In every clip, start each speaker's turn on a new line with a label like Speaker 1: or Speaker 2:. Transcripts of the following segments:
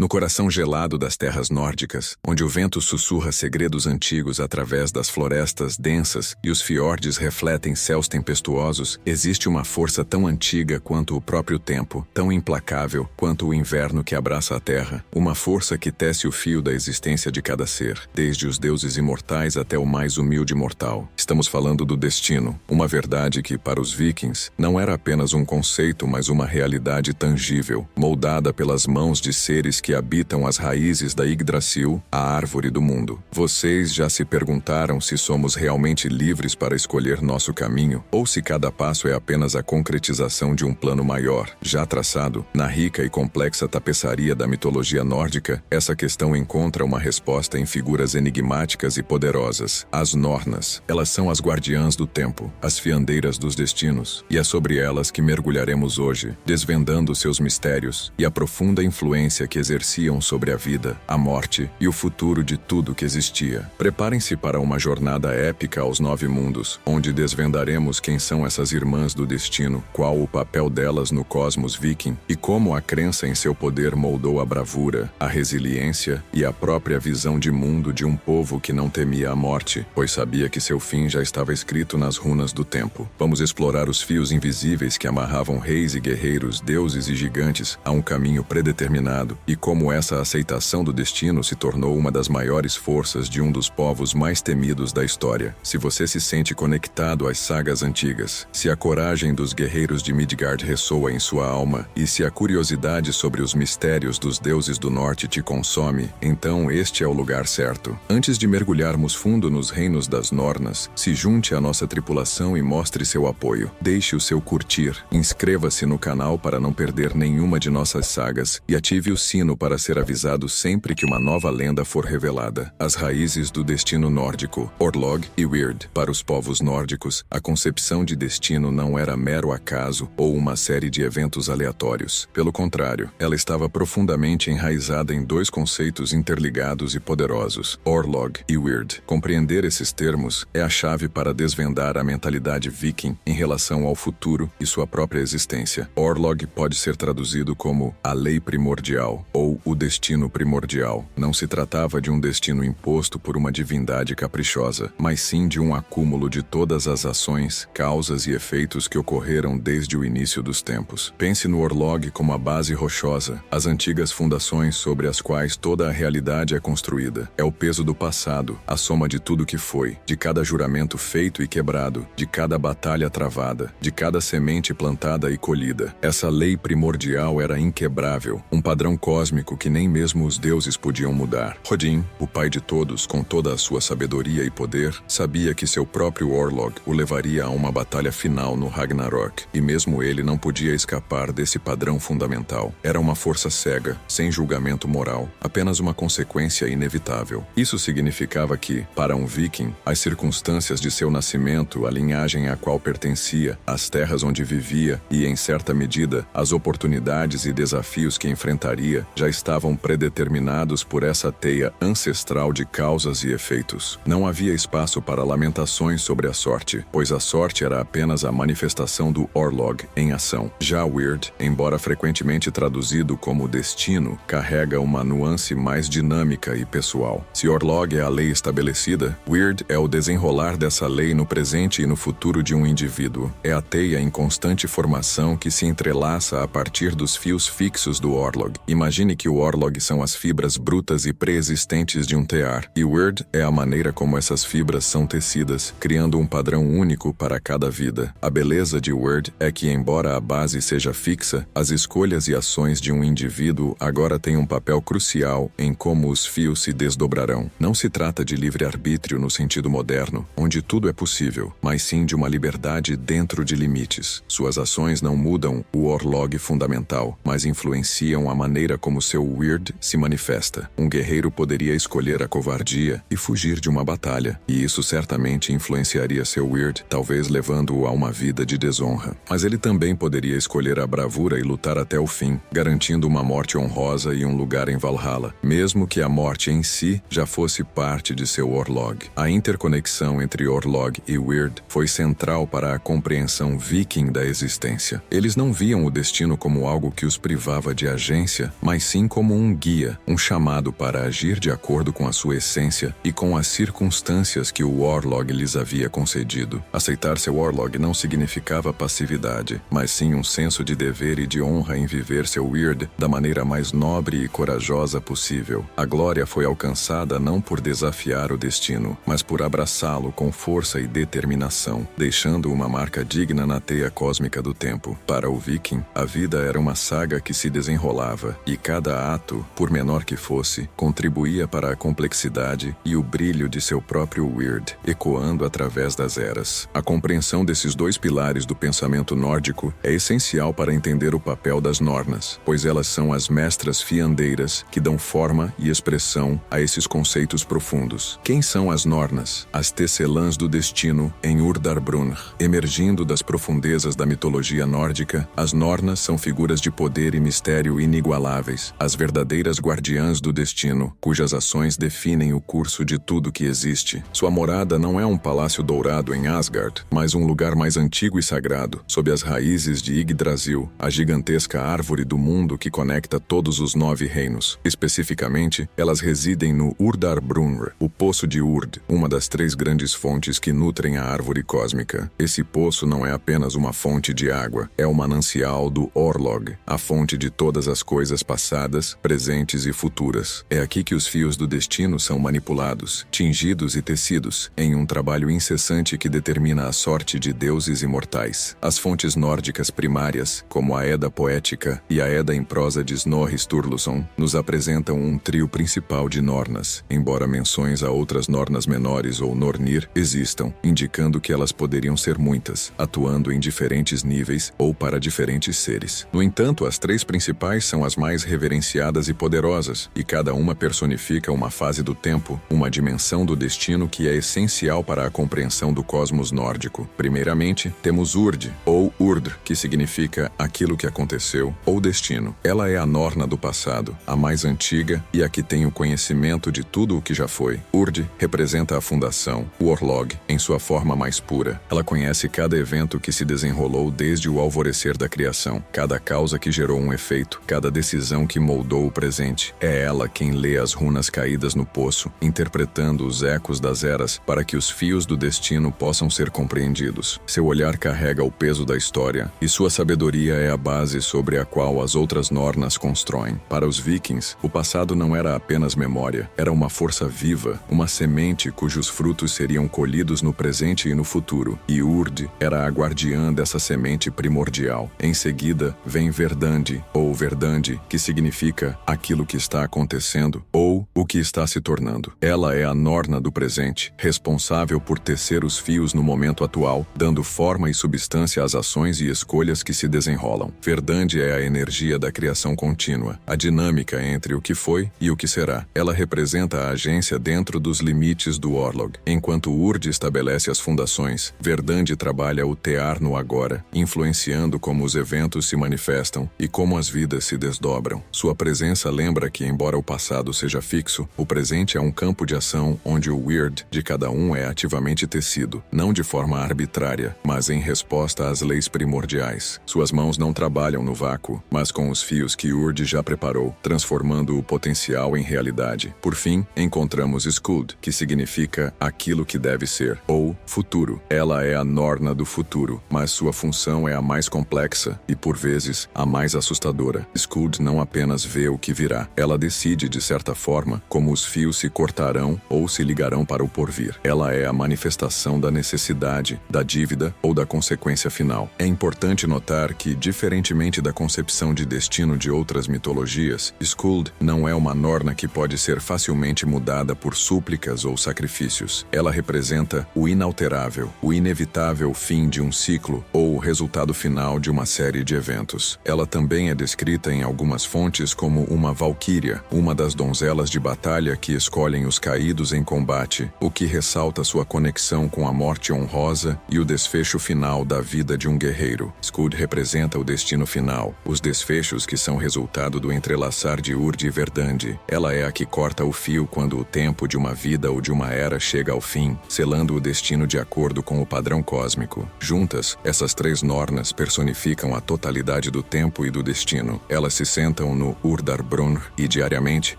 Speaker 1: no coração gelado das terras nórdicas, onde o vento sussurra segredos antigos através das florestas densas e os fiordes refletem céus tempestuosos, existe uma força tão antiga quanto o próprio tempo, tão implacável quanto o inverno que abraça a terra, uma força que tece o fio da existência de cada ser, desde os deuses imortais até o mais humilde mortal. Estamos falando do destino, uma verdade que, para os vikings, não era apenas um conceito, mas uma realidade tangível, moldada pelas mãos de seres que habitam as raízes da Yggdrasil, a árvore do mundo. Vocês já se perguntaram se somos realmente livres para escolher nosso caminho, ou se cada passo é apenas a concretização de um plano maior, já traçado? Na rica e complexa tapeçaria da mitologia nórdica, essa questão encontra uma resposta em figuras enigmáticas e poderosas. As Nornas. Elas são as guardiãs do tempo, as fiandeiras dos destinos, e é sobre elas que mergulharemos hoje, desvendando seus mistérios e a profunda influência que exerciam sobre a vida, a morte e o futuro de tudo que existia. Preparem-se para uma jornada épica aos 9 mundos, onde desvendaremos quem são essas irmãs do destino, qual o papel delas no cosmos viking e como a crença em seu poder moldou a bravura, a resiliência e a própria visão de mundo de um povo que não temia a morte, pois sabia que seu fim já estava escrito nas runas do tempo. Vamos explorar os fios invisíveis que amarravam reis e guerreiros, deuses e gigantes a um caminho predeterminado e como essa aceitação do destino se tornou uma das maiores forças de um dos povos mais temidos da história. Se você se sente conectado às sagas antigas, se a coragem dos guerreiros de Midgard ressoa em sua alma e se a curiosidade sobre os mistérios dos deuses do norte te consome, então este é o lugar certo. Antes de mergulharmos fundo nos reinos das Nornas, se junte à nossa tripulação e mostre seu apoio. Deixe o seu curtir, inscreva-se no canal para não perder nenhuma de nossas sagas e ative o sino para ser avisado sempre que uma nova lenda for revelada. As raízes do destino nórdico, Orlog e Weird. Para os povos nórdicos, a concepção de destino não era mero acaso ou uma série de eventos aleatórios. Pelo contrário, ela estava profundamente enraizada em dois conceitos interligados e poderosos, Orlog e Weird. Compreender esses termos é a chave para desvendar a mentalidade viking em relação ao futuro e sua própria existência. Orlog pode ser traduzido como a lei primordial ou o destino primordial. Não se tratava de um destino imposto por uma divindade caprichosa, mas sim de um acúmulo de todas as ações, causas e efeitos que ocorreram desde o início dos tempos. Pense no Orlog como a base rochosa, as antigas fundações sobre as quais toda a realidade é construída. É o peso do passado, a soma de tudo que foi, de cada juramento feito e quebrado, de cada batalha travada, de cada semente plantada e colhida. Essa lei primordial era inquebrável, um padrão cósmico que nem mesmo os deuses podiam mudar. Odin, o pai de todos, com toda a sua sabedoria e poder, sabia que seu próprio Orlog o levaria a uma batalha final no Ragnarok, e mesmo ele não podia escapar desse padrão fundamental. Era uma força cega, sem julgamento moral, apenas uma consequência inevitável. Isso significava que, para um viking, as circunstâncias de seu nascimento, a linhagem à qual pertencia, as terras onde vivia e, em certa medida, as oportunidades e desafios que enfrentaria já estavam predeterminados por essa teia ancestral de causas e efeitos. Não havia espaço para lamentações sobre a sorte, pois a sorte era apenas a manifestação do Orlog em ação. Já Weird, embora frequentemente traduzido como destino, carrega uma nuance mais dinâmica e pessoal. Se Orlog é a lei estabelecida, Weird é o desenrolar dessa lei no presente e no futuro de um indivíduo. É a teia em constante formação que se entrelaça a partir dos fios fixos do Orlog. Imagine que o Orlog são as fibras brutas e pré-existentes de um tear, e Weird é a maneira como essas fibras são tecidas, criando um padrão único para cada vida. A beleza de Weird é que, embora a base seja fixa, as escolhas e ações de um indivíduo agora têm um papel crucial em como os fios se desdobrarão. Não se trata de livre-arbítrio no sentido moderno, onde tudo é possível, mas sim de uma liberdade dentro de limites. Suas ações não mudam o Orlog fundamental, mas influenciam a maneira como seu Weird se manifesta. Um guerreiro poderia escolher a covardia e fugir de uma batalha, e isso certamente influenciaria seu Weird, talvez levando-o a uma vida de desonra. Mas ele também poderia escolher a bravura e lutar até o fim, garantindo uma morte honrosa e um lugar em Valhalla, mesmo que a morte em si já fosse parte de seu Orlog. A interconexão entre Orlog e Weird foi central para a compreensão viking da existência. Eles não viam o destino como algo que os privava de agência, mas sim como um guia, um chamado para agir de acordo com a sua essência e com as circunstâncias que o Orlog lhes havia concedido. Aceitar seu Orlog não significava passividade, mas sim um senso de dever e de honra em viver seu Weird da maneira mais nobre e corajosa possível. A glória foi alcançada não por desafiar o destino, mas por abraçá-lo com força e determinação, deixando uma marca digna na teia cósmica do tempo. Para o Viking, a vida era uma saga que se desenrolava, e cada ato, por menor que fosse, contribuía para a complexidade e o brilho de seu próprio Weird, ecoando através das eras. A compreensão desses dois pilares do pensamento nórdico é essencial para entender o papel das Nornas, pois elas são as mestras fiandeiras que dão forma e expressão a esses conceitos profundos. Quem são as Nornas? As tecelãs do destino em Urdarbrunn. Emergindo das profundezas da mitologia nórdica, as Nornas são figuras de poder e mistério inigualáveis, as verdadeiras guardiãs do destino, cujas ações definem o curso de tudo que existe. Sua morada não é um palácio dourado em Asgard, mas um lugar mais antigo e sagrado, sob as raízes de Yggdrasil, a gigantesca árvore do mundo que conecta todos os 9 reinos. Especificamente, elas residem no Urdarbrunn, o Poço de Urd, uma das 3 grandes fontes que nutrem a árvore cósmica. Esse poço não é apenas uma fonte de água, é o manancial do Orlog, a fonte de todas as coisas passadas, presentes e futuras. É aqui que os fios do destino são manipulados, tingidos e tecidos, em um trabalho incessante que determina a sorte de deuses imortais. As fontes nórdicas primárias, como a Edda poética e a Edda em prosa de Snorri Sturluson, nos apresentam um trio principal de Nornas, embora menções a outras Nornas menores ou Nornir existam, indicando que elas poderiam ser muitas, atuando em diferentes níveis ou para diferentes seres. No entanto, as 3 principais são as mais reverenciadas e poderosas, e cada uma personifica uma fase do tempo, uma dimensão do destino que é essencial para a compreensão do cosmos nórdico. Primeiramente, temos Urd, ou Urdr, que significa aquilo que aconteceu, ou destino. Ela é a Norna do passado, a mais antiga e a que tem o conhecimento de tudo o que já foi. Urd representa a fundação, o Orlog, em sua forma mais pura. Ela conhece cada evento que se desenrolou desde o alvorecer da criação, cada causa que gerou um efeito, cada decisão que moldou o presente. É ela quem lê as runas caídas no poço, interpretando os ecos das eras para que os fios do destino possam ser compreendidos. Seu olhar carrega o peso da história, e sua sabedoria é a base sobre a qual as outras Nornas constroem. Para os Vikings, o passado não era apenas memória, era uma força viva, uma semente cujos frutos seriam colhidos no presente e no futuro, e Urd era a guardiã dessa semente primordial. Em seguida, vem Verdandi, ou Verdandi, que significa aquilo que está acontecendo, ou o que está se tornando. Ela é a Norna do presente, responsável por tecer os fios no momento atual, dando forma e substância às ações e escolhas que se desenrolam. Verdandi é a energia da criação contínua, a dinâmica entre o que foi e o que será. Ela representa a agência dentro dos limites do Orlog. Enquanto Urd estabelece as fundações, Verdandi trabalha o tear no agora, influenciando como os eventos se manifestam e como as vidas se desdobram. Sua presença lembra que, embora o passado seja fixo, o presente é um campo de ação onde o Weird de cada um é ativamente tecido, não de forma arbitrária, mas em resposta às leis primordiais. Suas mãos não trabalham no vácuo, mas com os fios que Urd já preparou, transformando o potencial em realidade. Por fim, encontramos Skuld, que significa aquilo que deve ser, ou futuro. Ela é a Norna do futuro, mas sua função é a mais complexa e, por vezes, a mais assustadora. Skuld não apenas vê o que virá, ela decide, de certa forma, como os fios se cortarão ou se ligarão para o porvir. Ela é a manifestação da necessidade, da dívida ou da consequência final. É importante notar que, diferentemente da concepção de destino de outras mitologias, Skuld não é uma Norna que pode ser facilmente mudada por súplicas ou sacrifícios. Ela representa o inalterável, o inevitável fim de um ciclo ou o resultado final de uma série de eventos. Ela também é descrita em algumas fontes como uma valquíria, uma das donzelas de batalha que escolhem os caídos em combate, o que ressalta sua conexão com a morte honrosa e o desfecho final da vida de um guerreiro. Skuld representa o destino final, os desfechos que são resultado do entrelaçar de Urd e Verdandi. Ela é a que corta o fio quando o tempo de uma vida ou de uma era chega ao fim, selando o destino de acordo com o padrão cósmico. Juntas, essas 3 Nornas personificam a totalidade do tempo e do destino. Elas se sentam no Urdarbrunn e diariamente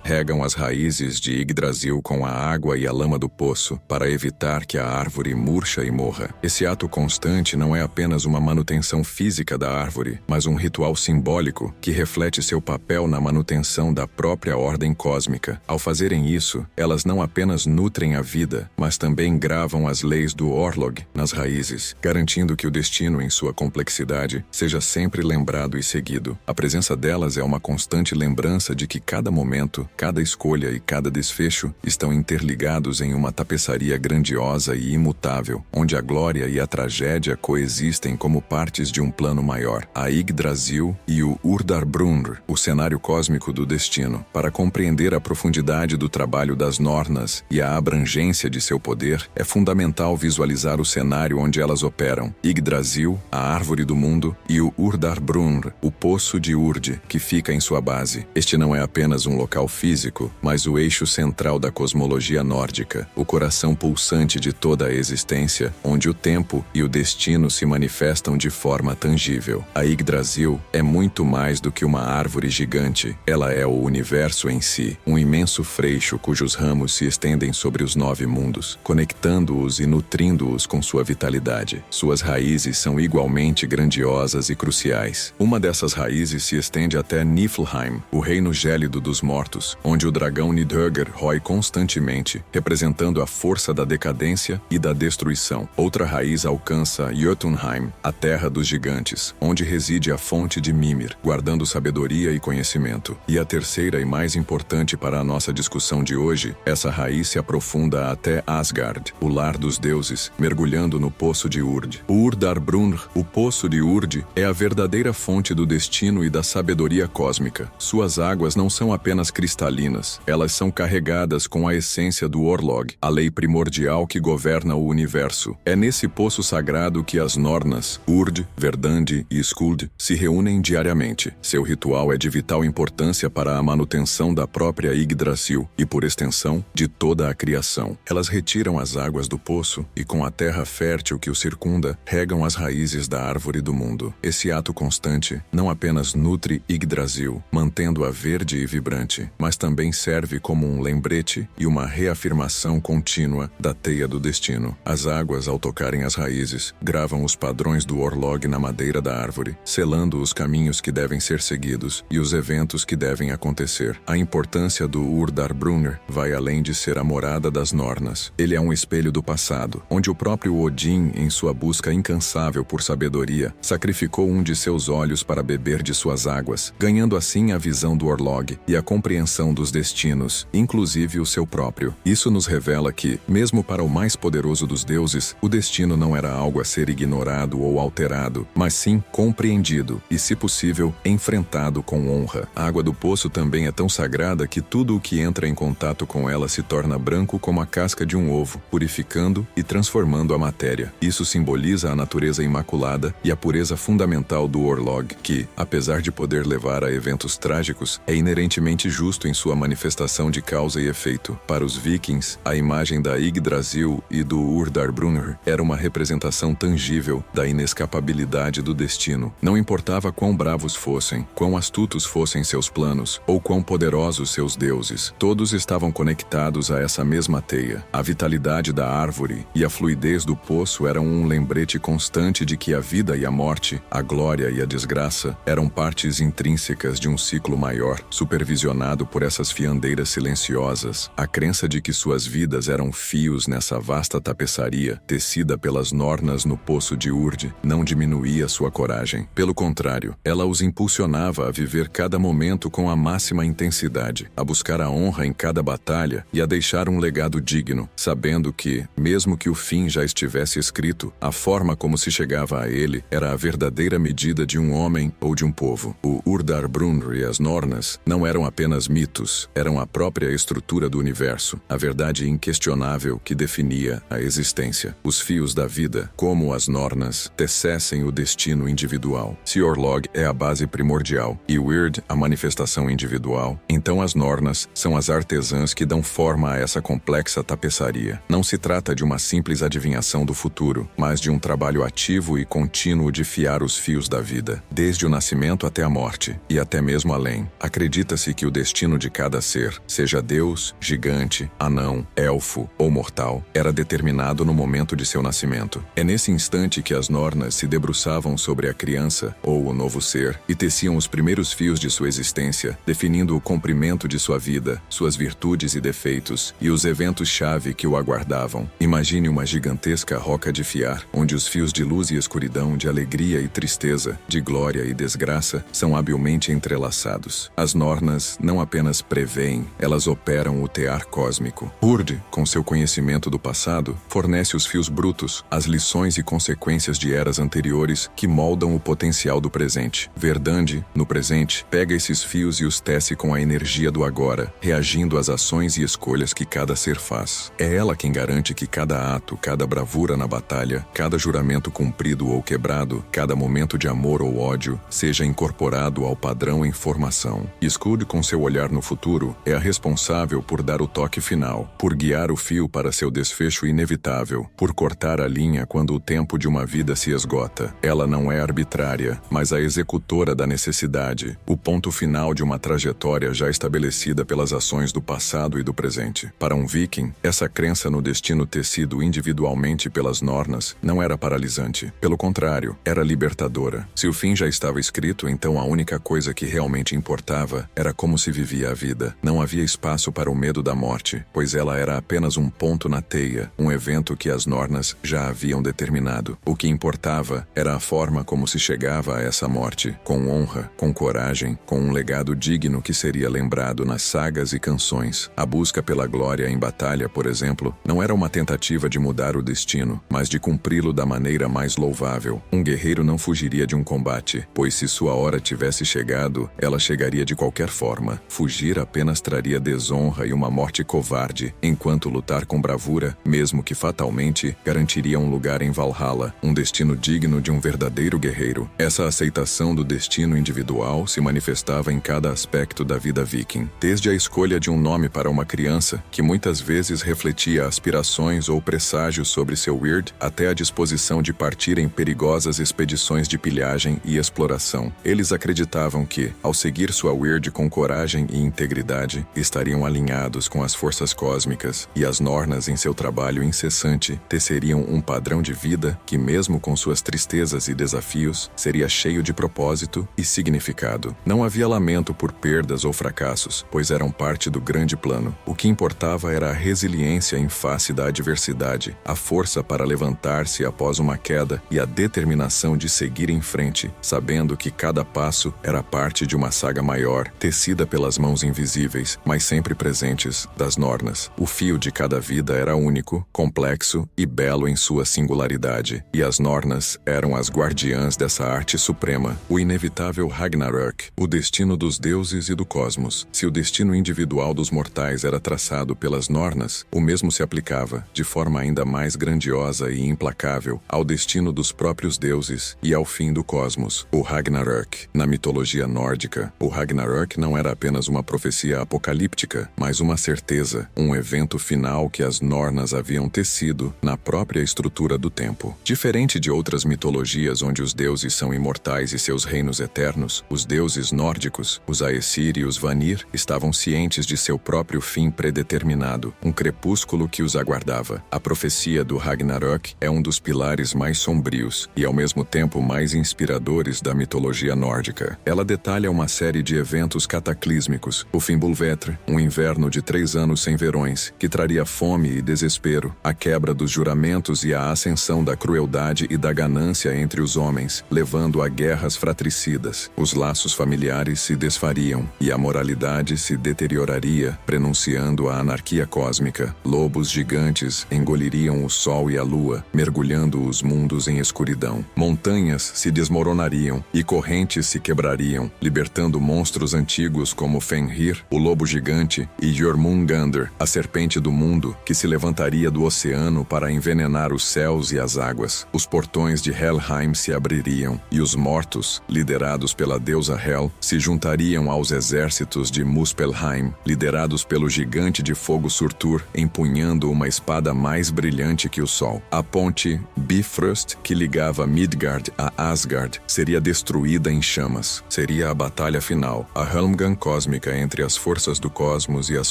Speaker 1: regam as raízes de Yggdrasil com a água e a lama do poço para evitar que a árvore murcha e morra. Esse ato constante não é apenas uma manutenção física da árvore, mas um ritual simbólico que reflete seu papel na manutenção da própria ordem cósmica. Ao fazerem isso, elas não apenas nutrem a vida, mas também gravam as leis do Orlog nas raízes, garantindo que o destino em sua complexidade seja sempre lembrado e seguido. A presença delas é uma constante lembrança de que cada momento, cada escolha e cada desfecho estão interligados em uma tapeçaria grandiosa e imutável, onde a glória e a tragédia coexistem como partes de um plano maior. A Yggdrasil e o Urdarbrunn, o cenário cósmico do destino. Para compreender a profundidade do trabalho das Nornas e a abrangência de seu poder, é fundamental visualizar o cenário onde elas operam. Yggdrasil, a árvore do mundo, e o Urdarbrunn, o poço de Urd, que fica em sua base. Este não é apenas um local físico, mas o eixo central da cosmologia nórdica, o coração pulsante de toda a existência, onde o tempo e o destino se manifestam de forma tangível. A Yggdrasil é muito mais do que uma árvore gigante. Ela é o universo em si, um imenso freixo cujos ramos se estendem sobre os 9 mundos, conectando-os e nutrindo-os com sua vitalidade. Suas raízes são igualmente grandiosas e cruciais. Uma dessas raízes se estende até Niflheim, o reino gélido dos mortos, onde o dragão Nidhöggr rói constantemente, representando a força da decadência e da destruição. Outra raiz alcança Jotunheim, a terra dos gigantes, onde reside a fonte de Mimir, guardando sabedoria e conhecimento. E a terceira e mais importante para a nossa discussão de hoje, essa raiz se aprofunda até Asgard, o lar dos deuses, mergulhando no poço de Urd. O Urdarbrunn, o poço de Urd, é a verdadeira fonte do destino e da sabedoria cósmica. Suas águas não são apenas cristalinas, elas são carregadas com a essência do Orlog, a lei primordial que governa o universo. É nesse poço sagrado que as Nornas, Urd, Verdandi e Skuld, se reúnem diariamente. Seu ritual é de vital importância para a manutenção da própria Yggdrasil e, por extensão, de toda a criação. Elas retiram as águas do poço e, com a terra fértil que o circunda, regam as raízes da árvore do mundo. Esse ato constante não apenas nutre Yggdrasil, mantendo-a verde e vibrante, mas também serve como um lembrete e uma reafirmação contínua da teia do destino. As águas, ao tocarem as raízes, gravam os padrões do Orlog na madeira da árvore, selando os caminhos que devem ser seguidos e os eventos que devem acontecer. A importância do Urdarbrunn vai além de ser a morada das Nornas. Ele é um espelho do passado, onde o próprio Odin, em sua busca incansável por sabedoria, sacrificou um de seus olhos para beber de suas águas, ganhando assim a visão do Orlog e a compreensão dos destinos, inclusive o seu próprio. Isso nos revela que, mesmo para o mais poderoso dos deuses, o destino não era algo a ser ignorado ou alterado, mas sim compreendido e, se possível, enfrentado com honra. A água do poço também é tão sagrada que tudo o que entra em contato com ela se torna branco como a casca de um ovo, purificando e transformando a matéria. Isso simboliza a natureza imaculada e a pureza fundamental do Orlog, que, apesar de poder levar a eventos trágicos, é inerentemente justo em sua manifestação de causa e efeito. Para os vikings, a imagem da Yggdrasil e do Urdarbrunn era uma representação tangível da inescapabilidade do destino. Não importava quão bravos fossem, quão astutos fossem seus planos, ou quão poderosos seus deuses, todos estavam conectados a essa mesma teia. A vitalidade da árvore e a fluidez do poço eram um lembrete constante de que a vida e a morte, a glória e a desgraça, eram partes intrínsecas de um ciclo maior, supervisionado por essas fiandeiras silenciosas. A crença de que suas vidas eram fios nessa vasta tapeçaria, tecida pelas Nornas no poço de Urd, não diminuía sua coragem. Pelo contrário, ela os impulsionava a viver cada momento com a máxima intensidade, a buscar a honra em cada batalha e a deixar um legado digno, sabendo que, mesmo que o fim já estivesse escrito, a forma como se chegava a ele era a verdadeira medida de um homem ou de um povo. O Urdarbrunn e as Nornas não eram apenas mitos, eram a própria estrutura do universo, a verdade inquestionável que definia a existência. Os fios da vida, como as Nornas, tecessem o destino individual. Se Orlog é a base primordial e Weird a manifestação individual, então as Nornas são as artesãs que dão forma a essa complexa tapeçaria. Não se trata de uma simples adivinhação do futuro, mas de um trabalho ativo e contínuo de fiar os fios da vida, desde o nascimento até a morte, e até mesmo além. Acredita-se que o destino de cada ser, seja Deus, gigante, anão, elfo ou mortal, era determinado no momento de seu nascimento. É nesse instante que as Nornas se debruçavam sobre a criança, ou o novo ser, e teciam os primeiros fios de sua existência, definindo o comprimento de sua vida, suas virtudes e defeitos, e os eventos-chave que o aguardavam. Imagine uma gigantesca roca de fiar, onde os fios de luz e escuridão, de alegria e tristeza, de glória e desgraça, são habilmente entrelaçados. As Nornas não apenas preveem, elas operam o tear cósmico. Urd, com seu conhecimento do passado, fornece os fios brutos, as lições e consequências de eras anteriores que moldam o potencial do presente. Verdande, no presente, pega esses fios e os tece com a energia do agora, reagindo às ações e escolhas que cada ser faz. É ela quem garante que cada ato, cada bravura na batalha, cada juramento cumprido ou quebrado, cada momento de amor ou ódio, seja incorporado ao padrão em formação. Skuld, com seu olhar no futuro, é a responsável por dar o toque final, por guiar o fio para seu desfecho inevitável, por cortar a linha quando o tempo de uma vida se esgota. Ela não é arbitrária, mas a executora da necessidade, o ponto final de uma trajetória já estabelecida pelas ações do passado e do presente. Para um viking, essa crença no destino tecido individualmente pelas Nornas não era paralisante. Pelo contrário, era libertadora. Se o fim já estava escrito, então a única coisa que realmente importava era como se vivia a vida. Não havia espaço para o medo da morte, pois ela era apenas um ponto na teia, um evento que as Nornas já haviam determinado. O que importava era a forma como se chegava a essa morte, com honra, com coragem, com um legado digno que seria lembrado nas sagas e canções. A busca pela glória em batalha, por exemplo, não era uma tentativa de mudar o destino, mas de cumpri-lo da maneira mais louvável. Um guerreiro não fugiria de um combate, pois se sua hora tivesse chegado, ela chegaria de qualquer forma. Fugir apenas traria desonra e uma morte covarde, enquanto lutar com bravura, mesmo que fatalmente, garantiria um lugar em Valhalla, um destino digno de um verdadeiro guerreiro. Essa aceitação do destino individual se manifestava em cada aspecto da vida viking, desde a escolha de um nome para uma criança, que muitas vezes refletia aspirações ou presságios sobre seu weird, até a disposição de partir em perigosas expedições de pilhagem e exploração. Eles acreditavam que, ao seguir sua weird com coragem e integridade, estariam alinhados com as forças cósmicas, e as Nornas, em seu trabalho incessante, teceriam um padrão de vida que, mesmo com suas tristezas e desafios, seria cheio de propósito e significado. Não havia lamento por perdas ou fracassos, pois eram parte do grande plano. O que importava era a resiliência em face da adversidade, a força para levantar-se após uma queda e a determinação de seguir em frente, sabendo que cada passo era parte de uma saga maior, tecida pelas mãos invisíveis, mas sempre presentes, das Nornas. O fio de cada vida era único, complexo e belo em sua singularidade, e as Nornas eram as guardiãs dessa arte suprema, o inevitável Ragnarök, o destino dos deuses e do cosmos. Se o destino individual dos mortais era traçado pelas Nornas, o mesmo se aplicava, de forma ainda mais grandiosa e implacável, ao destino dos próprios deuses e ao fim do cosmos, o Ragnarök. Na mitologia nórdica, o Ragnarök não era apenas uma profecia apocalíptica, mas uma certeza, um evento final que as Nornas haviam tecido na própria estrutura do tempo. Diferente de outras mitologias onde os deuses são imortais e seus reinos eternos, os deuses nórdicos, os Aesir e os Vanir, estavam cientes de seu próprio fim predeterminado, um crepúsculo que os aguardava. A profecia do Ragnarök é um dos pilares mais sombrios e, ao mesmo tempo, mais inspiradores da mitologia nórdica. Ela detalha uma série de eventos cataclísmicos: o Fimbulvetr, um inverno de 3 anos sem verões, que traria fome e desespero, a quebra dos juramentos e a ascensão da crueldade e da ganância entre os homens, levando a guerras fratricidas. Os laços familiares se desfariam e a moralidade se deterioraria, prenunciando a anarquia cósmica. Lobos gigantes engoliriam o sol e a lua, mergulhando os mundos em escuridão. Montanhas se desmoronariam e correntes se quebrariam, libertando monstros antigos como Fenrir, o lobo gigante, e Jormungandr, a serpente do mundo, que se levantaria do oceano para envenenar os céus e as águas. Os portões de Helheim se abririam, e os mortos, liderados pela deusa Hel, se juntariam aos exércitos de Muspelheim, liderados pelo gigante de fogo Surtur, empunhando uma espada mais brilhante que o sol. A ponte Bifrost, que ligava Midgard a Asgard, seria destruída em chamas. Seria a batalha final, a Helmgun cósmica entre as forças do cosmos e as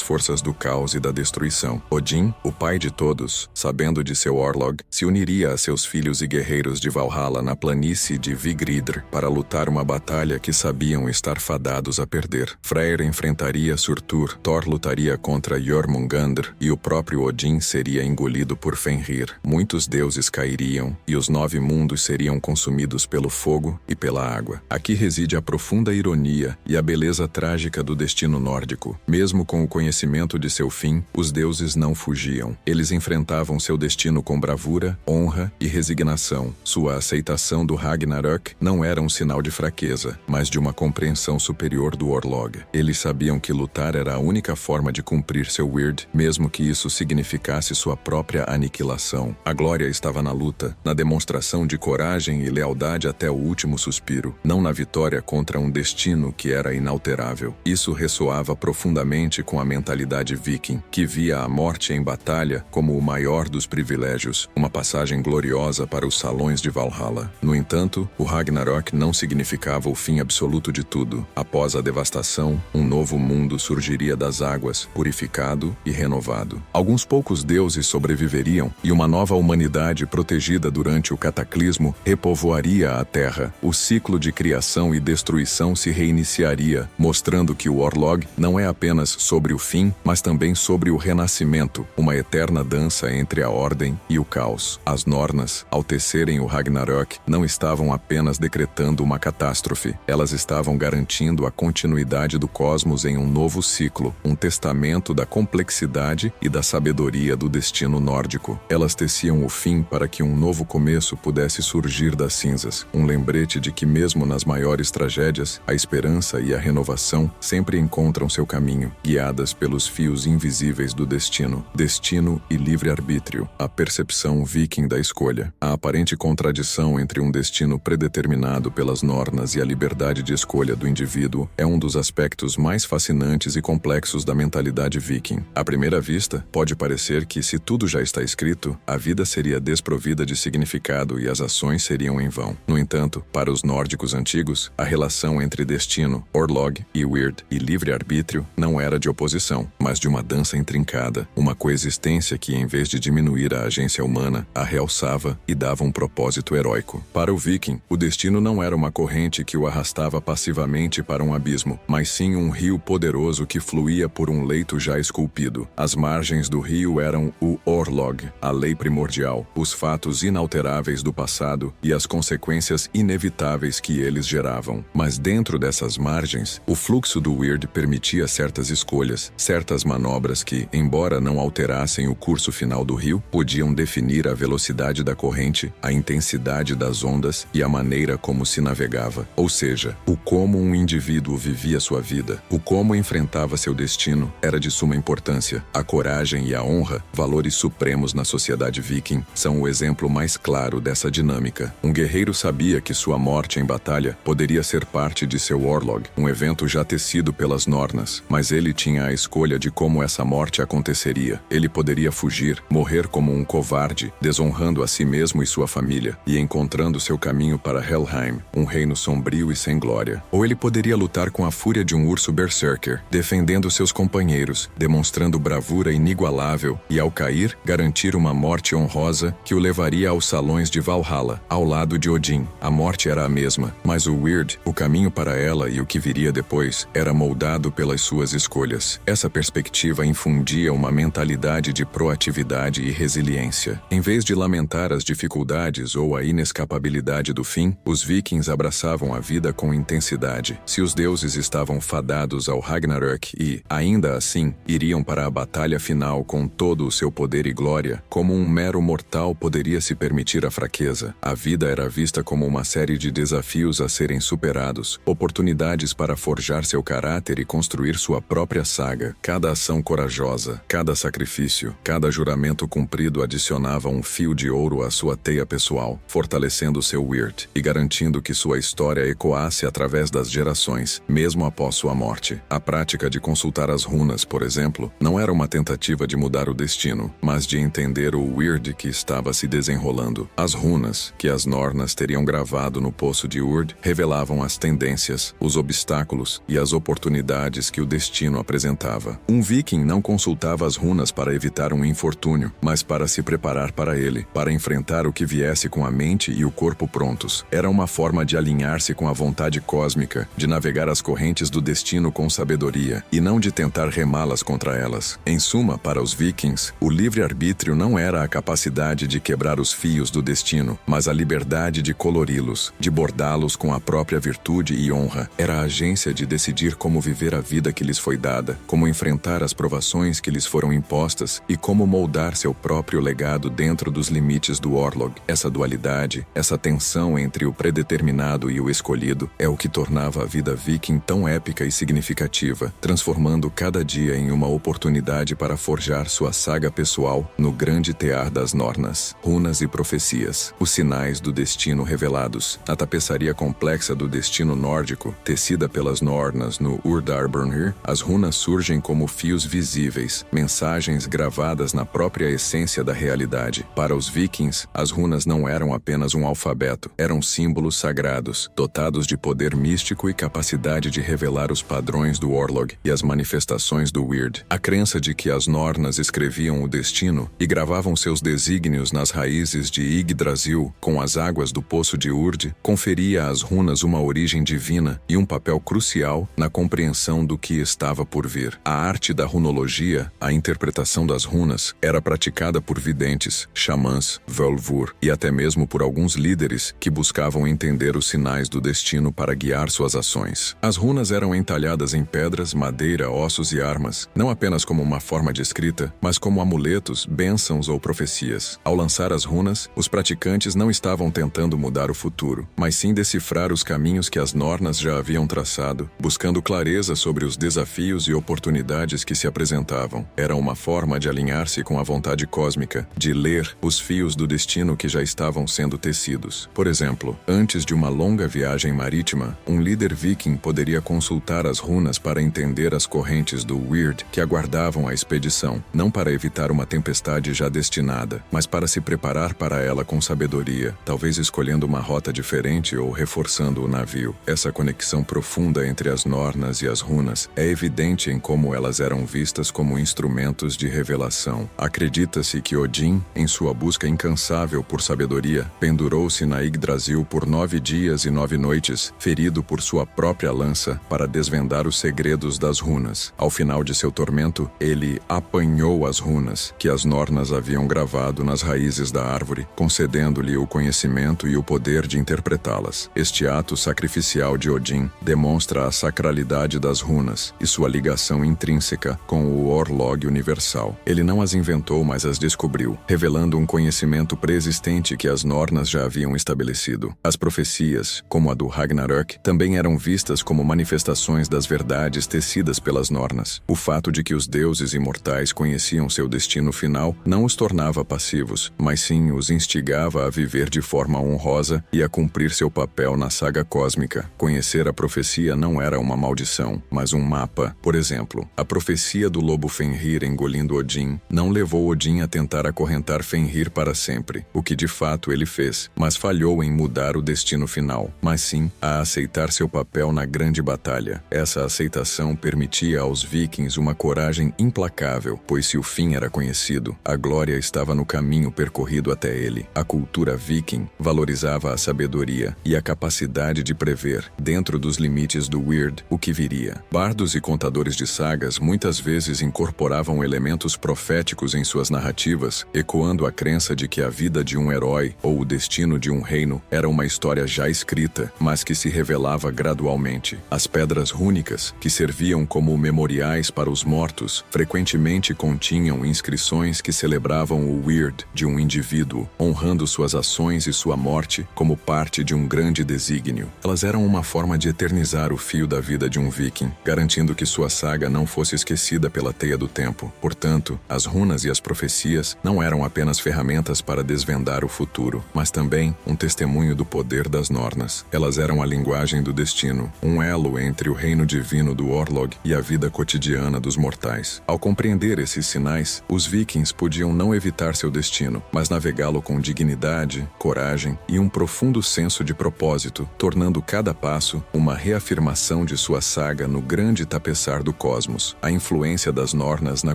Speaker 1: forças do caos e da destruição. Odin, o pai de todos, sabendo de seu Orlog, se uniria a seus filhos e guerreiros de Valhalla na planície de Vigridr para lutar uma batalha que sabiam estar fadados a perder. Freyr enfrentaria Surtur, Thor lutaria contra Jormungandr e o próprio Odin seria engolido por Fenrir. Muitos deuses cairiam e os 9 mundos seriam consumidos pelo fogo e pela água. Aqui reside a profunda ironia e a beleza trágica do destino nórdico. Mesmo com o conhecimento de seu fim, os deuses não fugiam. Eles enfrentavam seu destino com bravura, honra e resignação. Sua aceitação do Ragnarök não era um sinal de fraqueza, mas de uma compreensão superior do Orlog. Eles sabiam que lutar era a única forma de cumprir seu Wyrd, mesmo que isso significasse sua própria aniquilação. A glória estava na luta, na demonstração de coragem e lealdade até o último suspiro, não na vitória contra um destino que era inalterável. Isso ressoava profundamente com a mentalidade viking, que via a morte em batalha como o maior dos privilégios, uma passagem gloriosa para os salões de Valhalla. No entanto, o Ragnarök não significava o fim absoluto de tudo. Após a devastação, um novo mundo surgiria das águas, purificado e renovado. Alguns poucos deuses sobreviveriam e uma nova humanidade protegida durante o cataclismo repovoaria a Terra. O ciclo de criação e destruição se reiniciaria, mostrando que o Orlog não é apenas sobre o fim, mas também sobre o renascimento, uma eterna dança entre a ordem e o caos. As Nornas, ao tecerem o Ragnarök, não estavam apenas decretando uma catástrofe, elas estavam garantindo a continuidade do cosmos em um novo ciclo, um testamento da complexidade e da sabedoria do destino nórdico. Elas teciam o fim para que um novo começo pudesse surgir das cinzas, um lembrete de que mesmo nas maiores tragédias, a esperança e a renovação sempre encontram seu caminho, guiadas pelos fios invisíveis do destino. Destino e livre-arbítrio, a percepção viking da escolha. A aparente contradição entre um destino predeterminado pelas Nornas e a liberdade de escolha do indivíduo é um dos aspectos mais fascinantes e complexos da mentalidade viking. À primeira vista, pode parecer que, se tudo já está escrito, a vida seria desprovida de significado e as ações seriam em vão. No entanto, para os nórdicos antigos, a relação entre destino, Orlog e Wyrd e livre-arbítrio não era de oposição, mas de uma dança intrincada, uma coexistência que, em vez de diminuir a agência humana, a realçava e dava um propósito heróico. Para o viking, o destino não era uma corrente que o arrastava passivamente para um abismo, mas sim um rio poderoso que fluía por um leito já esculpido. As margens do rio eram o Orlog, a lei primordial, os fatos inalteráveis do passado e as consequências inevitáveis que eles geravam. Mas dentro dessas margens, o fluxo do Wyrd permitia certas escolhas, certas manobras que, embora não alterassem o curso final do rio, podiam definir a velocidade da corrente, a intensidade das ondas e a maneira como se navegava. Ou seja, o como um indivíduo vivia sua vida, o como enfrentava seu destino, era de suma importância. A coragem e a honra, valores supremos na sociedade viking, são o exemplo mais claro dessa dinâmica. Um guerreiro sabia que sua morte em batalha poderia ser parte de seu Orlog, um evento já tecido pelas Nornas, mas ele tinha a escolha de como essa morte aconteceria. Ele poderia fugir, morrer como um covarde, desonrando a si mesmo e sua família, e encontrando seu caminho para Helheim, um reino sombrio e sem glória. Ou ele poderia lutar com a fúria de um urso berserker, defendendo seus companheiros, demonstrando bravura inigualável e, ao cair, garantir uma morte honrosa que o levaria aos salões de Valhalla, ao lado de Odin. A morte era a mesma, mas o Wyrd, o caminho para ela e o que viria depois, era moldado pelas suas escolhas. Essa perspectiva infundia uma mentalidade de proatividade e resiliência. Em vez de lamentar as dificuldades ou a inescapabilidade do fim, os vikings abraçavam a vida com intensidade. Se os deuses estavam fadados ao Ragnarök e, ainda assim, iriam para a batalha final com todo o seu poder e glória, como um mero mortal poderia se permitir a fraqueza? A vida era vista como uma série de desafios a serem superados, oportunidades para forjar seu caráter e construir sua própria saga. Cada ação corajosa, cada sacrifício, cada juramento cumprido adicionava um fio de ouro à sua teia pessoal, fortalecendo seu Wyrd e garantindo que sua história ecoasse através das gerações, mesmo após sua morte. A prática de consultar as runas, por exemplo, não era uma tentativa de mudar o destino, mas de entender o Wyrd que estava se desenrolando. As runas, que as Nornas teriam gravado no poço de Urd, revelavam as tendências falências, os obstáculos e as oportunidades que o destino apresentava. Um viking não consultava as runas para evitar um infortúnio, mas para se preparar para ele, para enfrentar o que viesse com a mente e o corpo prontos. Era uma forma de alinhar-se com a vontade cósmica, de navegar as correntes do destino com sabedoria, e não de tentar remá-las contra elas. Em suma, para os vikings, o livre-arbítrio não era a capacidade de quebrar os fios do destino, mas a liberdade de colori-los, de bordá-los com a própria virtude e honra. Era a agência de decidir como viver a vida que lhes foi dada, como enfrentar as provações que lhes foram impostas e como moldar seu próprio legado dentro dos limites do Orlog. Essa dualidade, essa tensão entre o predeterminado e o escolhido, é o que tornava a vida viking tão épica e significativa, transformando cada dia em uma oportunidade para forjar sua saga pessoal no grande tear das Nornas. Runas e profecias, os sinais do destino revelados. A tapeçaria complexa do destino nórdico, tecida pelas Nornas no Urdarburnir, as runas surgem como fios visíveis, mensagens gravadas na própria essência da realidade. Para os vikings, as runas não eram apenas um alfabeto, eram símbolos sagrados, dotados de poder místico e capacidade de revelar os padrões do Orlog e as manifestações do Weird. A crença de que as Nornas escreviam o destino e gravavam seus desígnios nas raízes de Yggdrasil com as águas do poço de Urd conferia às runas uma origem divina e um papel crucial na compreensão do que estava por vir. A arte da runologia, a interpretação das runas, era praticada por videntes, xamãs, völvur e até mesmo por alguns líderes que buscavam entender os sinais do destino para guiar suas ações. As runas eram entalhadas em pedras, madeira, ossos e armas, não apenas como uma forma de escrita, mas como amuletos, bênçãos ou profecias. Ao lançar as runas, os praticantes não estavam tentando mudar o futuro, mas sim decifrar os caminhos que as Nornas já haviam traçado, buscando clareza sobre os desafios e oportunidades que se apresentavam. Era uma forma de alinhar-se com a vontade cósmica, de ler os fios do destino que já estavam sendo tecidos. Por exemplo, antes de uma longa viagem marítima, um líder viking poderia consultar as runas para entender as correntes do Weird que aguardavam a expedição, não para evitar uma tempestade já destinada, mas para se preparar para ela com sabedoria, talvez escolhendo uma rota diferente ou reforçando o navio. Essa conexão profunda entre as Nornas e as runas é evidente em como elas eram vistas como instrumentos de revelação. Acredita-se que Odin, em sua busca incansável por sabedoria, pendurou-se na Yggdrasil por 9 dias e 9 noites, ferido por sua própria lança, para desvendar os segredos das runas. Ao final de seu tormento, ele apanhou as runas que as Nornas haviam gravado nas raízes da árvore, concedendo-lhe o conhecimento e o poder de interpretá-las. Este ato sacrificial de Odin demonstra a sacralidade das runas e sua ligação intrínseca com o Orlog universal. Ele não as inventou, mas as descobriu, revelando um conhecimento preexistente que as Nornas já haviam estabelecido. As profecias, como a do Ragnarök, também eram vistas como manifestações das verdades tecidas pelas Nornas. O fato de que os deuses imortais conheciam seu destino final não os tornava passivos, mas sim os instigava a viver de forma honrosa e a cumprir seu papel na saga cósmica. Conhecer a profecia não era uma maldição, mas um mapa. Por exemplo, a profecia do lobo Fenrir engolindo Odin não levou Odin a tentar acorrentar Fenrir para sempre, o que de fato ele fez, mas falhou em mudar o destino final, mas sim a aceitar seu papel na grande batalha. Essa aceitação permitia aos vikings uma coragem implacável, pois se o fim era conhecido, a glória estava no caminho percorrido até ele. A cultura viking valorizava a sabedoria e a capacidade de prever, dentro dos limites do Weird, o que viria. Bardos e contadores de sagas muitas vezes incorporavam elementos proféticos em suas narrativas, ecoando a crença de que a vida de um herói ou o destino de um reino era uma história já escrita, mas que se revelava gradualmente. As pedras rúnicas, que serviam como memoriais para os mortos, frequentemente continham inscrições que celebravam o Weird de um indivíduo, honrando suas ações e sua morte como parte de um grande desígnio. Elas eram uma forma de eternizar o fio da vida de um viking, garantindo que sua saga não fosse esquecida pela teia do tempo. Portanto, as runas e as profecias não eram apenas ferramentas para desvendar o futuro, mas também um testemunho do poder das Nornas. Elas eram a linguagem do destino, um elo entre o reino divino do Orlog e a vida cotidiana dos mortais. Ao compreender esses sinais, os vikings podiam não evitar seu destino, mas navegá-lo com dignidade, coragem e um profundo senso de propósito, tornando cada passo, uma reafirmação de sua saga no grande tapeçar do cosmos, a influência das Nornas na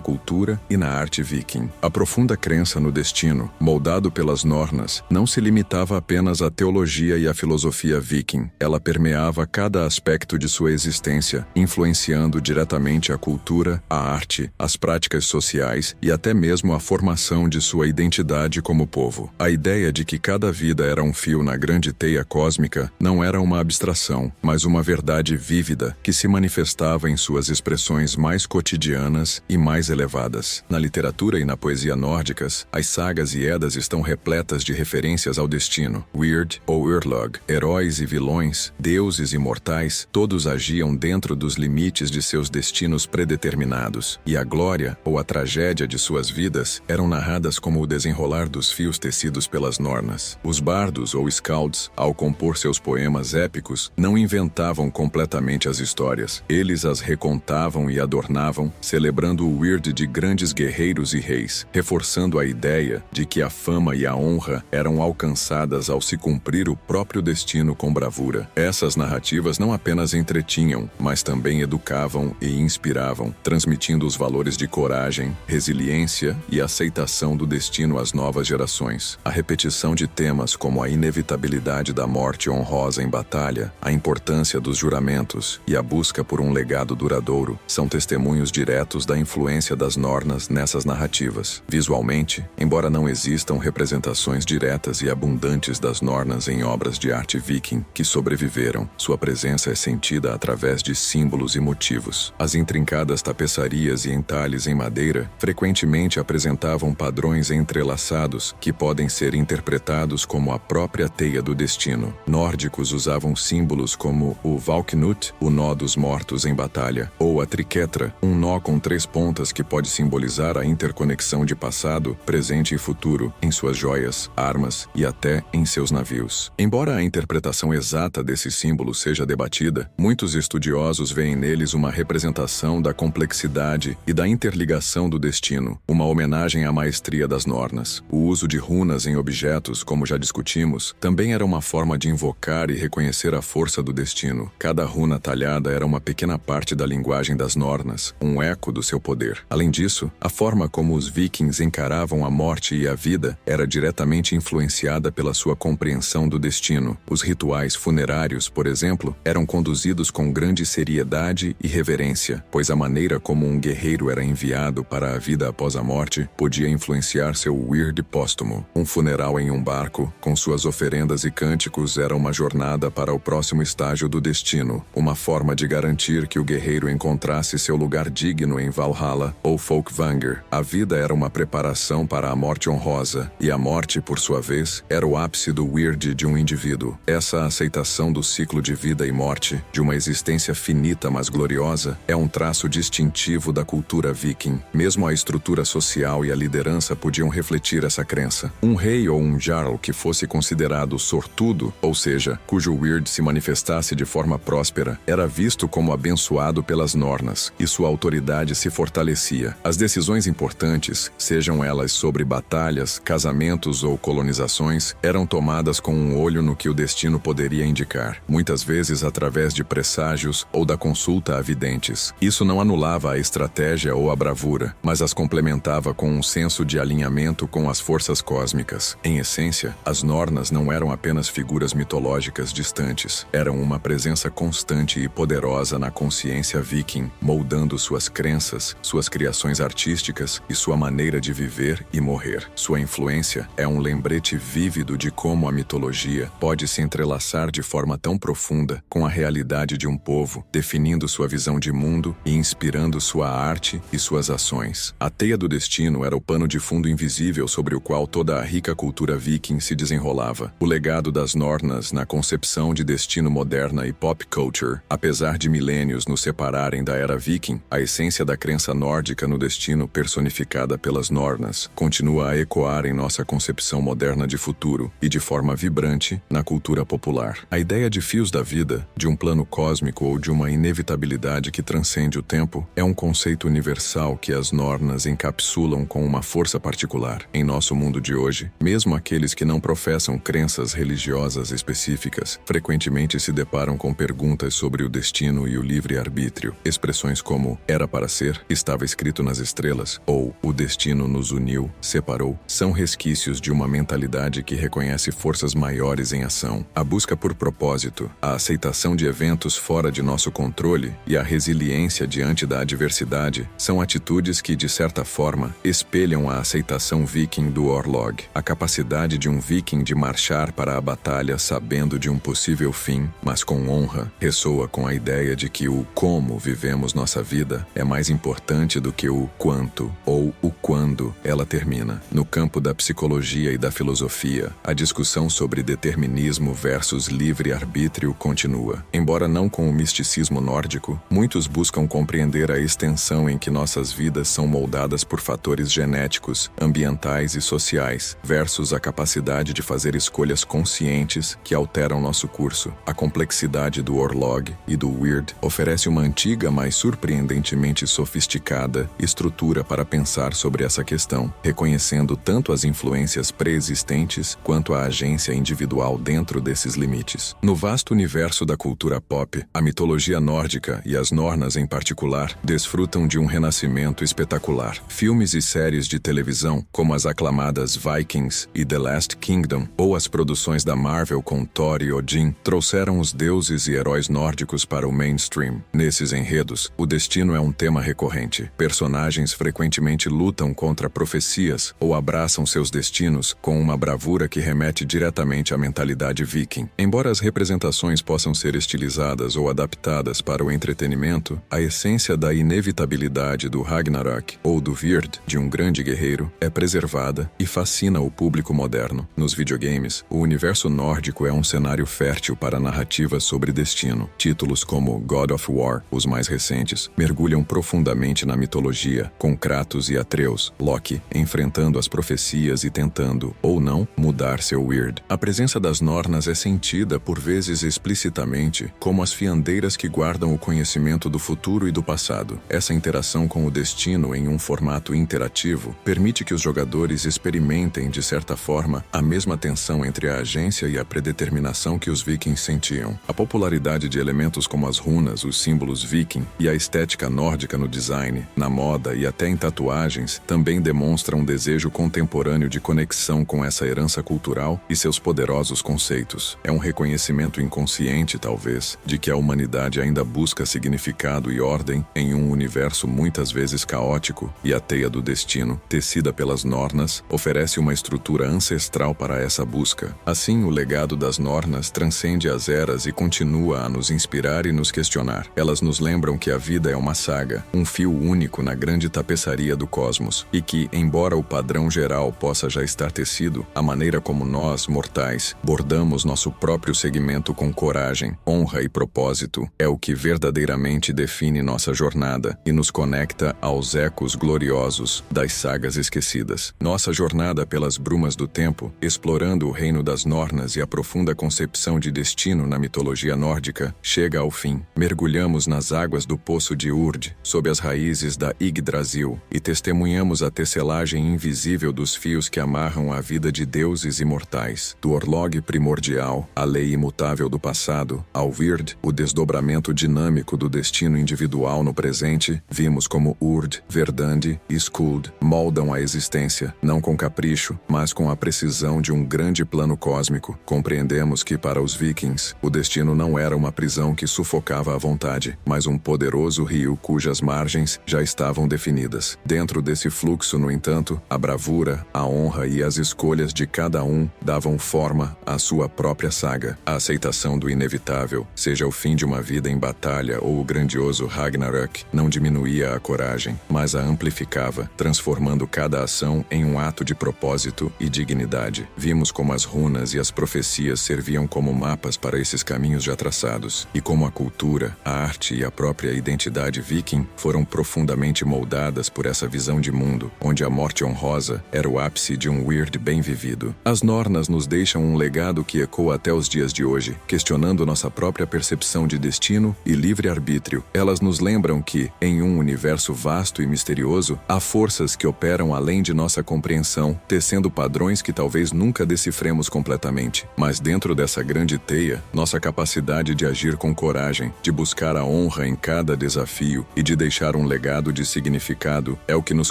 Speaker 1: cultura e na arte viking. A profunda crença no destino, moldado pelas Nornas, não se limitava apenas à teologia e à filosofia viking. Ela permeava cada aspecto de sua existência, influenciando diretamente a cultura, a arte, as práticas sociais e até mesmo a formação de sua identidade como povo. A ideia de que cada vida era um fio na grande teia cósmica não era uma abstração, mas uma verdade vívida que se manifestava em suas expressões mais cotidianas e mais elevadas. Na literatura e na poesia nórdicas, as sagas e Edas estão repletas de referências ao destino. Weird ou Urlog, heróis e vilões, deuses e mortais, todos agiam dentro dos limites de seus destinos predeterminados, e a glória ou a tragédia de suas vidas eram narradas como o desenrolar dos fios tecidos pelas Nornas. Os bardos ou Skalds, ao compor seus poemas épicos, não inventavam completamente as histórias. Eles as recontavam e adornavam, celebrando o Weird de grandes guerreiros e reis, reforçando a ideia de que a fama e a honra eram alcançadas ao se cumprir o próprio destino com bravura. Essas narrativas não apenas entretinham, mas também educavam e inspiravam, transmitindo os valores de coragem, resiliência e aceitação do destino às novas gerações. A repetição de temas como a inevitabilidade da morte honrosa em batalha, a importância dos juramentos e a busca por um legado duradouro são testemunhos diretos da influência das Nornas nessas narrativas. Visualmente, embora não existam representações diretas e abundantes das Nornas em obras de arte viking que sobreviveram, sua presença é sentida através de símbolos e motivos. As intrincadas tapeçarias e entalhes em madeira frequentemente apresentavam padrões entrelaçados que podem ser interpretados como a própria teia do destino. Nórdicos usavam símbolos como o Valknut, o nó dos mortos em batalha, ou a Triquetra, um nó com 3 pontas que pode simbolizar a interconexão de passado, presente e futuro em suas joias, armas e até em seus navios. Embora a interpretação exata desses símbolos seja debatida, muitos estudiosos veem neles uma representação da complexidade e da interligação do destino, uma homenagem à maestria das Nornas. O uso de runas em objetos, como já discutimos, também era uma forma de invocar e reconhecer a força do destino. Cada runa talhada era uma pequena parte da linguagem das Nornas, um eco do seu poder. Além disso, a forma como os vikings encaravam a morte e a vida era diretamente influenciada pela sua compreensão do destino. Os rituais funerários, por exemplo, eram conduzidos com grande seriedade e reverência, pois a maneira como um guerreiro era enviado para a vida após a morte podia influenciar seu Weird póstumo. Um funeral em um barco, com suas oferendas e cânticos, era uma jornada para o próximo estágio do destino, uma forma de garantir que o guerreiro encontrasse seu lugar digno em Valhalla ou Folkvanger. A vida era uma preparação para a morte honrosa, e a morte, por sua vez, era o ápice do Weird de um indivíduo. Essa aceitação do ciclo de vida e morte, de uma existência finita mas gloriosa, é um traço distintivo da cultura viking. Mesmo a estrutura social e a liderança podiam refletir essa crença. Um rei ou um jarl que fosse considerado sortudo, ou seja, cujo Weird se manifestasse de forma próspera, era visto como abençoado pelas Nornas, e sua autoridade se fortalecia. As decisões importantes, sejam elas sobre batalhas, casamentos ou colonizações, eram tomadas com um olho no que o destino poderia indicar, muitas vezes através de presságios ou da consulta a videntes. Isso não anulava a estratégia ou a bravura, mas as complementava com um senso de alinhamento com as forças cósmicas. Em essência, as Nornas não eram apenas figuras mitológicas distantes, eram uma presença constante e poderosa na consciência viking, moldando suas crenças, suas criações artísticas e sua maneira de viver e morrer. Sua influência é um lembrete vívido de como a mitologia pode se entrelaçar de forma tão profunda com a realidade de um povo, definindo sua visão de mundo e inspirando sua arte e suas ações. A teia do destino era o pano de fundo invisível sobre o qual toda a rica cultura viking se desenrolava. O legado das Nornas na concepção de destino moderna e pop culture, apesar de milênios nos separarem da era viking, a essência da crença nórdica no destino personificada pelas Nornas continua a ecoar em nossa concepção moderna de futuro e de forma vibrante na cultura popular. A ideia de fios da vida, de um plano cósmico ou de uma inevitabilidade que transcende o tempo, é um conceito universal que as Nornas encapsulam com uma força particular. Em nosso mundo de hoje, mesmo aqueles que não professam crenças religiosas específicas, frequentemente frequentemente se deparam com perguntas sobre o destino e o livre-arbítrio. Expressões como "era para ser", "estava escrito nas estrelas" ou "o destino nos uniu, separou", são resquícios de uma mentalidade que reconhece forças maiores em ação. A busca por propósito, a aceitação de eventos fora de nosso controle e a resiliência diante da adversidade são atitudes que, de certa forma, espelham a aceitação viking do Orlog. A capacidade de um viking de marchar para a batalha sabendo de um possível fim, mas com honra, ressoa com a ideia de que o como vivemos nossa vida é mais importante do que o quanto ou o quando ela termina. No campo da psicologia e da filosofia, a discussão sobre determinismo versus livre-arbítrio continua. Embora não com o misticismo nórdico, muitos buscam compreender a extensão em que nossas vidas são moldadas por fatores genéticos, ambientais e sociais, versus a capacidade de fazer escolhas conscientes que alteram nosso curso. A complexidade do Orlog e do Weird oferece uma antiga, mas surpreendentemente sofisticada estrutura para pensar sobre essa questão, reconhecendo tanto as influências pré-existentes quanto a agência individual dentro desses limites. No vasto universo da cultura pop, a mitologia nórdica e as Nornas em particular desfrutam de um renascimento espetacular. Filmes e séries de televisão, como as aclamadas Vikings e The Last Kingdom, ou as produções da Marvel com Thor e Odin, trouxeram os deuses e heróis nórdicos para o mainstream. Nesses enredos, o destino é um tema recorrente. Personagens frequentemente lutam contra profecias ou abraçam seus destinos com uma bravura que remete diretamente à mentalidade viking. Embora as representações possam ser estilizadas ou adaptadas para o entretenimento, a essência da inevitabilidade do Ragnarok ou do Weird, de um grande guerreiro, é preservada e fascina o público moderno. Nos videogames, o universo nórdico é um cenário fértil para narrativas sobre destino. Títulos como God of War, os mais recentes, mergulham profundamente na mitologia, com Kratos e Atreus, Loki, enfrentando as profecias e tentando, ou não, mudar seu Weird. A presença das Nornas é sentida, por vezes explicitamente, como as fiandeiras que guardam o conhecimento do futuro e do passado. Essa interação com o destino em um formato interativo permite que os jogadores experimentem, de certa forma, a mesma tensão entre a agência e a predeterminação que os vikings sentiam. A popularidade de elementos como as runas, os símbolos viking e a estética nórdica no design, na moda e até em tatuagens também demonstra um desejo contemporâneo de conexão com essa herança cultural e seus poderosos conceitos. É um reconhecimento inconsciente, talvez, de que a humanidade ainda busca significado e ordem em um universo muitas vezes caótico, e a teia do destino, tecida pelas Nornas, oferece uma estrutura ancestral para essa busca. Assim, o legado das Nornas transcende as eras e continua a nos inspirar e nos questionar. Elas nos lembram que a vida é uma saga, um fio único na grande tapeçaria do cosmos, e que, embora o padrão geral possa já estar tecido, a maneira como nós, mortais, bordamos nosso próprio segmento com coragem, honra e propósito é o que verdadeiramente define nossa jornada e nos conecta aos ecos gloriosos das sagas esquecidas. Nossa jornada pelas brumas do tempo, explorando o reino das Nornas e a profunda concepção de destino na mitologia nórdica, chega ao fim. Mergulhamos nas águas do poço de Urd, sob as raízes da Yggdrasil, e testemunhamos a tecelagem invisível dos fios que amarram a vida de deuses imortais. Do Orlog primordial, a lei imutável do passado, ao Weird, o desdobramento dinâmico do destino individual no presente, vimos como Urd, Verdandi e Skuld moldam a existência, não com capricho, mas com a precisão de um grande plano cósmico. Compreendemos que, para os vikings, o destino não era uma prisão que sufocava a vontade, mas um poderoso rio cujas margens já estavam definidas. Dentro desse fluxo, no entanto, a bravura, a honra e as escolhas de cada um davam forma à sua própria saga. A aceitação do inevitável, seja o fim de uma vida em batalha ou o grandioso Ragnarök, não diminuía a coragem, mas a amplificava, transformando cada ação em um ato de propósito e dignidade. Vimos como as runas e as profecias serviam como mapas para esses caminhos já traçados, e como a cultura, a arte e a própria identidade viking foram profundamente moldadas por essa visão de mundo, onde a morte honrosa era o ápice de um Weird bem vivido. As Nornas nos deixam um legado que ecoa até os dias de hoje, questionando nossa própria percepção de destino e livre-arbítrio. Elas nos lembram que, em um universo vasto e misterioso, há forças que operam além de nossa compreensão, tecendo padrões que talvez nunca decifremos completamente. Mas dentro dessa grande teia Leia, nossa capacidade de agir com coragem, de buscar a honra em cada desafio e de deixar um legado de significado é o que nos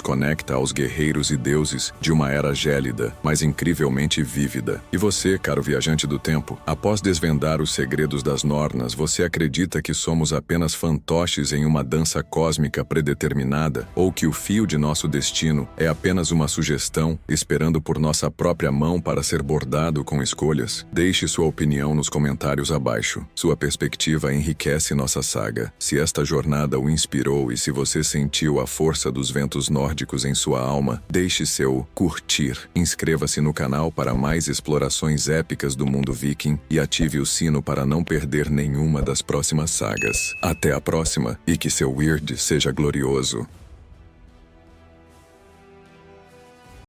Speaker 1: conecta aos guerreiros e deuses de uma era gélida, mas incrivelmente vívida. E você, caro viajante do tempo, após desvendar os segredos das Nornas, você acredita que somos apenas fantoches em uma dança cósmica predeterminada, ou que o fio de nosso destino é apenas uma sugestão, esperando por nossa própria mão para ser bordado com escolhas? Deixe sua opinião nos comentários abaixo. Sua perspectiva enriquece nossa saga. Se esta jornada o inspirou e se você sentiu a força dos ventos nórdicos em sua alma, deixe seu curtir. Inscreva-se no canal para mais explorações épicas do mundo viking e ative o sino para não perder nenhuma das próximas sagas. Até a próxima e que seu Weird seja glorioso.